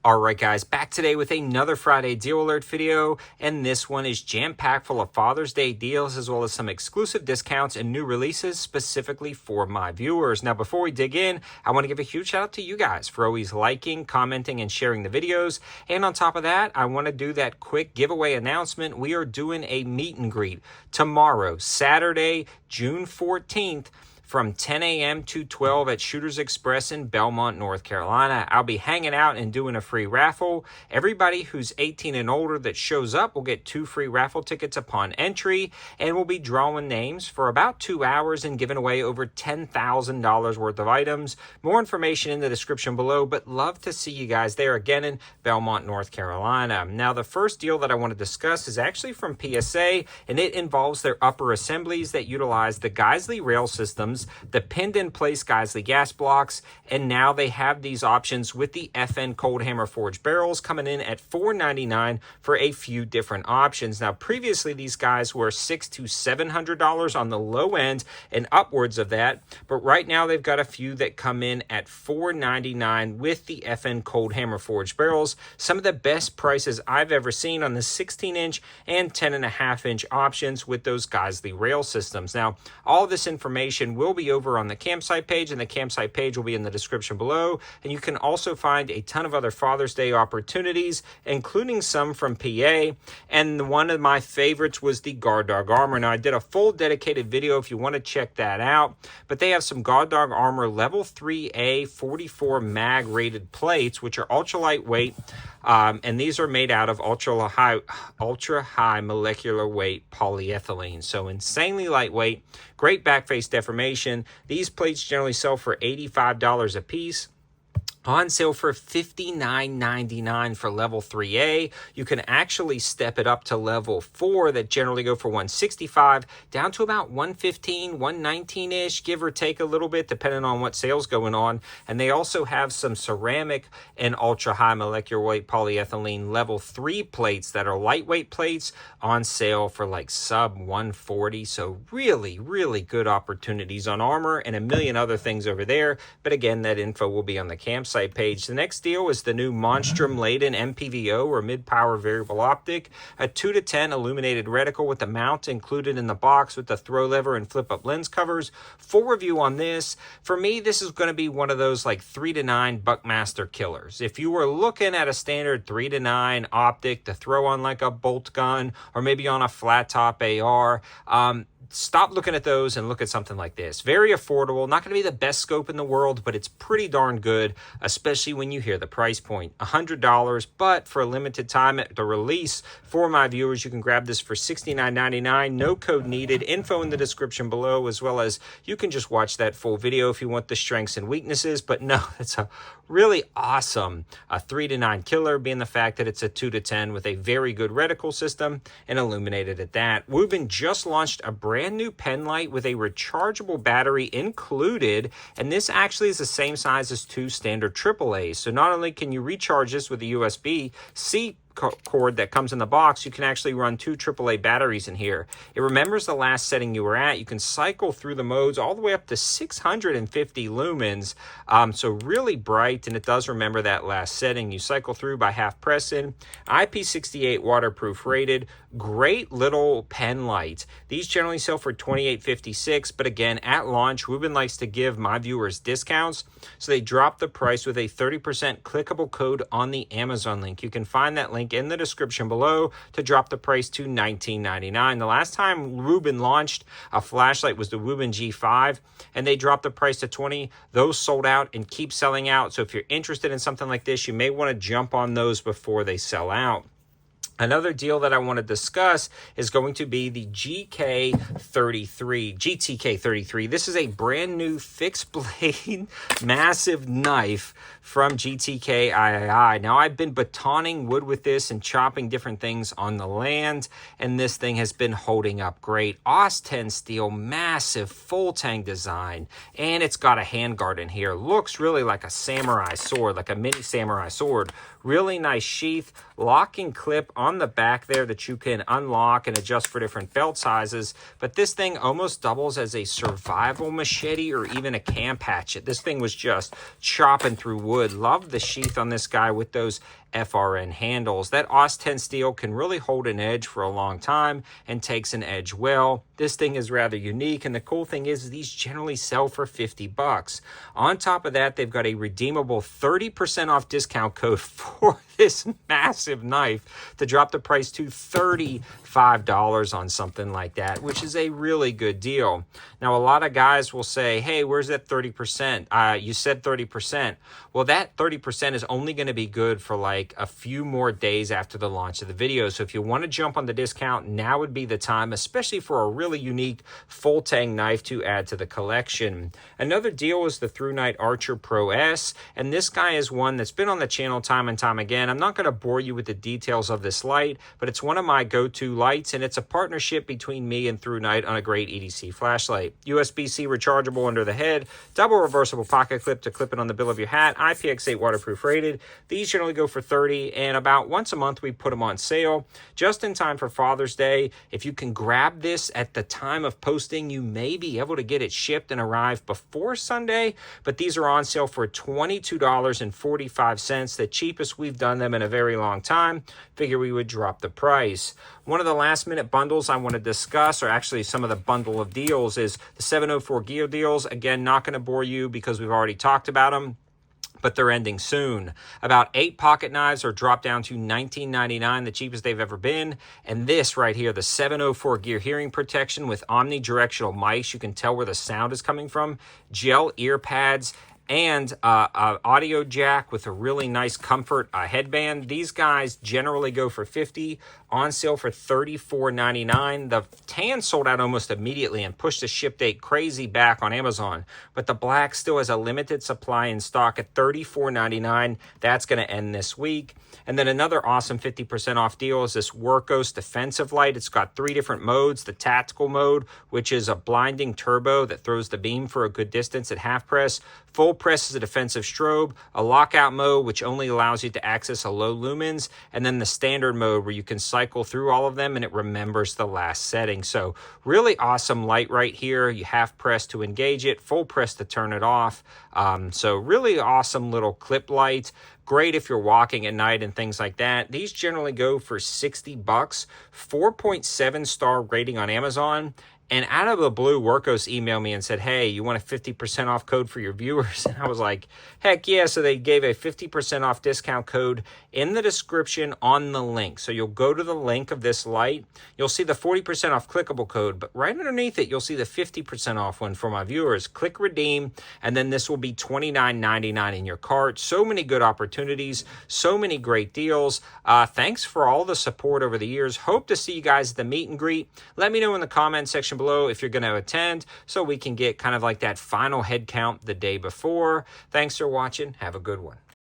Alright guys, back today with another Friday deal alert video, and this one is jam-packed full of Father's Day deals as well as some exclusive discounts and new releases specifically for my viewers. Now before we dig in, I want to give a huge shout out to you guys for always liking, commenting, and sharing the videos. And on top of that, I want to do that quick giveaway announcement. We are doing a meet and greet tomorrow, Saturday, June 14th, from 10 a.m. to 12 at Shooters Express in Belmont, North Carolina. I'll be hanging out and doing a free raffle. Everybody who's 18 and older that shows up will get 2 free raffle tickets upon entry, and we'll be drawing names for about 2 hours and giving away over $10,000 worth of items. More information in the description below, but love to see you guys there again in Belmont, North Carolina. Now, the first deal that I want to discuss is actually from PSA, and it involves their upper assemblies that utilize the Geisley rail systems, the pinned in place Geisley gas blocks, and now they have these options with the FN cold hammer forged barrels coming in at $499 for a few different options. Now previously these guys were $600 to $700 on the low end and upwards of that, but right now they've got a few that come in at $499 with the FN cold hammer forged barrels. Some of the best prices I've ever seen on the 16-inch and 10.5-inch options with those Geisley rail systems. Now all this information will be over on the campsite page, and the campsite page will be in the description below. And you can also find a ton of other Father's Day opportunities, including some from PA. And one of my favorites was the Guard Dog Armor. Now, I did a full dedicated video if you want to check that out. But they have some Guard Dog Armor Level 3A 44 mag rated plates, which are ultra lightweight. And these are made out of ultra high molecular weight polyethylene. So insanely lightweight, great backface deformation. These plates generally sell for $85 a piece. On sale for $59.99 for level 3A. You can actually step it up to level 4 that generally go for $165 down to about $115, $119-ish, give or take a little bit depending on what sale's going on. And they also have some ceramic and ultra high molecular weight polyethylene level 3 plates that are lightweight plates on sale for like sub $140. So really, really good opportunities on armor and a million other things over there. But again, that info will be on the campsite page. The next deal is the new Monstrum Laden MPVO or mid-power variable optic, a 2 to 10 illuminated reticle with the mount included in the box with the throw lever and flip-up lens covers. Full review on this. For me, this is going to be one of those like 3 to 9 Buckmaster killers. If you were looking at a standard 3 to 9 optic to throw on like a bolt gun or maybe on a flat top AR, stop looking at those and look at something like this. Very affordable, not going to be the best scope in the world, but it's pretty darn good, especially when you hear the price point. $100, but for a limited time at the release for my viewers, you can grab this for $69.99. No code needed. Info in the description below, as well as you can just watch that full video if you want the strengths and weaknesses. But no, it's a really awesome 3 to 9 killer, being the fact that it's a 2 to 10 with a very good reticle system and illuminated at that. Wuben just launched a brand new pen light with a rechargeable battery included, and this actually is the same size as 2 standard AAAs. So not only can you recharge this with a USB-C cord that comes in the box, you can actually run 2 AAA batteries in here. It remembers the last setting you were at. You can cycle through the modes all the way up to 650 lumens. So really bright, and it does remember that last setting. You cycle through by half pressing. IP68 waterproof rated. Great little pen light. These generally sell for $28.56, but again, at launch, Wuben likes to give my viewers discounts, so they drop the price with a 30% clickable code on the Amazon link. You can find that link in the description below to drop the price to $19.99. The last time Wuben launched a flashlight was the Wuben G5, and they dropped the price to $20. Those sold out and keep selling out. So if you're interested in something like this, you may want to jump on those before they sell out. Another deal that I want to discuss is going to be the GTK33. This is a brand new fixed blade massive knife from GTK III. Now, I've been batoning wood with this and chopping different things on the land, and this thing has been holding up great. AUS 10 steel, massive full tang design, and it's got a handguard in here. Looks really like a samurai sword, like a mini samurai sword. Really nice sheath, lock and clip on on the back there that you can unlock and adjust for different belt sizes. But this thing almost doubles as a survival machete or even a camp hatchet. This thing was just chopping through wood. Love the sheath on this guy with those FRN handles. That AUS 10 steel can really hold an edge for a long time and takes an edge well. This thing is rather unique, and the cool thing is these generally sell for 50 bucks. On top of that, they've got a redeemable 30% off discount code for this massive knife to drop the price to $35 on something like that, which is a really good deal. Now, a lot of guys will say, hey, where's that 30%? You said 30%. Well, that 30% is only going to be good for like a few more days after the launch of the video. So if you want to jump on the discount, now would be the time, especially for a really unique full tang knife to add to the collection. Another deal is the ThruNite Archer Pro S, and this guy is one that's been on the channel time and time again. I'm not going to bore you with the details of this light, but it's one of my go-to lights, and it's a partnership between me and ThruNite on a great EDC flashlight. USB-C rechargeable under the head, double reversible pocket clip to clip it on the bill of your hat, IPX8 waterproof rated. These generally go for $30, and about once a month we put them on sale just in time for Father's Day. If you can grab this at the time of posting, you may be able to get it shipped and arrive before Sunday, but these are on sale for $22.45, the cheapest we've done them in a very long time. Figure we would drop the price. One of the last minute bundles I want to discuss, or actually some of the bundle of deals, is the 704 Geo deals. Again, not going to bore you because we've already talked about them, but they're ending soon. About 8 pocket knives are dropped down to $19.99, the cheapest they've ever been. And this right here, the 704 Gear hearing protection with omnidirectional mics, you can tell where the sound is coming from, gel ear pads, and audio jack with a really nice comfort headband. These guys generally go for $50, on sale for $34.99. The tan sold out almost immediately and pushed the ship date crazy back on Amazon, but the black still has a limited supply in stock at $34.99. That's going to end this week. And then another awesome 50% off deal is this Workos defensive light. It's got 3 different modes. The tactical mode, which is a blinding turbo that throws the beam for a good distance at half press. Full press is a defensive strobe. A lockout mode, which only allows you to access a low lumens. And then the standard mode, where you can cycle through all of them and it remembers the last setting. So really awesome light right here. You half press to engage it, full press to turn it off. So really awesome little clip light. Great if you're walking at night and things like that. These generally go for 60 bucks, 4.7 star rating on Amazon. And out of the blue, Workos emailed me and said, hey, you want a 50% off code for your viewers? And I was like, heck yeah. So they gave a 50% off discount code in the description on the link. So you'll go to the link of this light. You'll see the 40% off clickable code, but right underneath it, you'll see the 50% off one for my viewers. Click redeem, and then this will be $29.99 in your cart. So many good opportunities, so many great deals. Thanks for all the support over the years. Hope to see you guys at the meet and greet. Let me know in the comment section below if you're going to attend so we can get kind of like that final head count the day before. Thanks for watching. Have a good one.